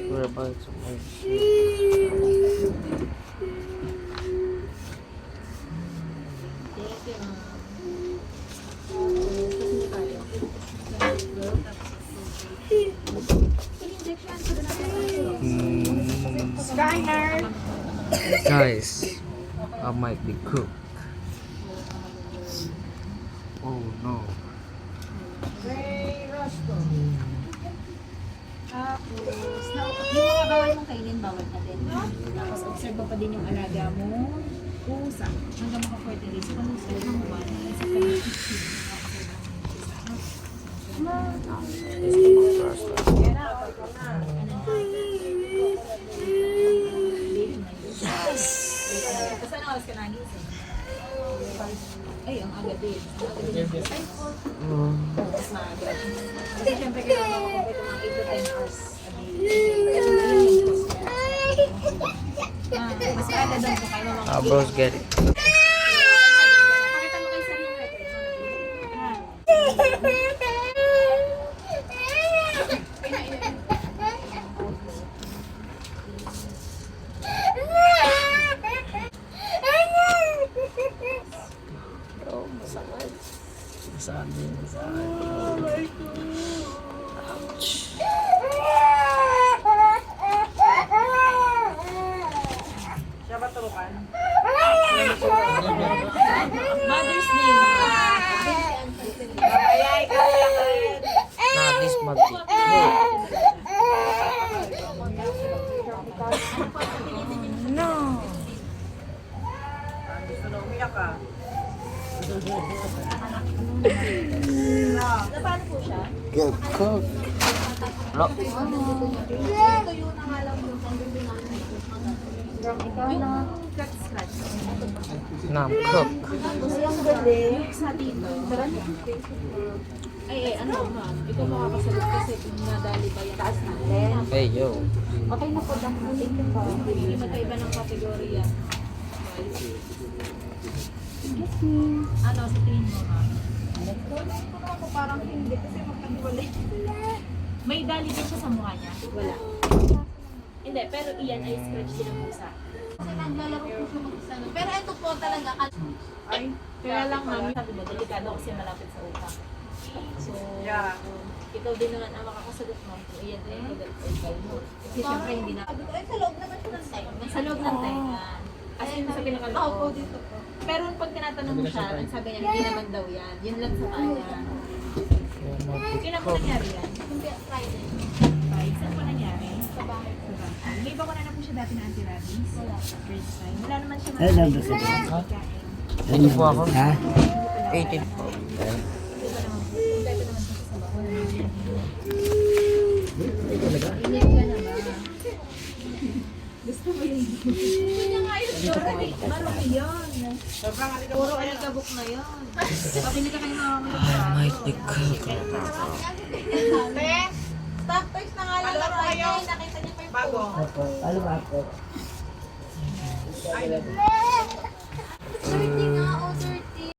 Whereabouts of my Guys, I might be cooked. Oh no. Tapos, yung mga bawal mong kainin, bawal na din. Tapos, observe pa din yung alaga mo. Pusa. Hanggang maka-40 days. Kung nag-start ng 1, isa pa yung 15. Kasi ano oras ka nagising? Ay, ang aga din. Ang aga din. Mas maaga. Kasi syempre kailangan makakompleto ng 8 to 10 hours a day. Mas maaga doon kung kayo mga Bros, get it. pakita mo kayo sa ring records. Saan din? Saan? Ouch. Siya ba turukan? Mother's Day. Ayay, kaya Not this month. No. gusto na umiyak ka. Paano po siya? Good cook. Look. Yung cut scratch. Now cook. Sa dito. Ay, ano ma'am? Ikaw makakasagot kasi kung nadali ba yung taas natin. Hey yo. Okay na po, thank you po. Hindi magkaiba ng kategorya. Ano, sa tingin mo ma'am? Ako parang hindi kasi magkahiwalay. May dali din siya sa mukha niya? Wala. Hindi, pero iyan ay scratch din ang pusa. Kasi naglalaro po siya mag-isa. Pero ito po talaga, Ay, kaya lang ma'am, sabi mo, delikado kasi malapit sa utak. So, Yeah. ikaw din naman ang makakasagot mo kung iyan ay kagal mo. Kasi syempre hindi na. sabi ko, sa loob naman siya ng time. Sa loob ng tenga. As in, sa Ako po pinakaloob. dito po. Pero pag tinatanong mo siya, ang sabi niya, hindi naman daw yan. Yun lang sa kanya. Kailan po nangyari yan? Hindi, Friday. Right? Saan po nangyari? Sa bahay po. May iba ko na po siya dati na anti-rabies? Wala. First time. Wala naman siya Ay, lang ba kain. Ito po ako. Ha? 18 po. Kompleto naman siya sa bahay. Inip ka na ba? Gusto mo yun? Marami yun. Sobrang halika Puro alikabok na yun. Pabili ka kayo mga I might be cooked. Stop toys na nga lang. Palaro kayo. Nakita niya pa yung bago. Opo. Ano ba ako? Ay, Sir, hindi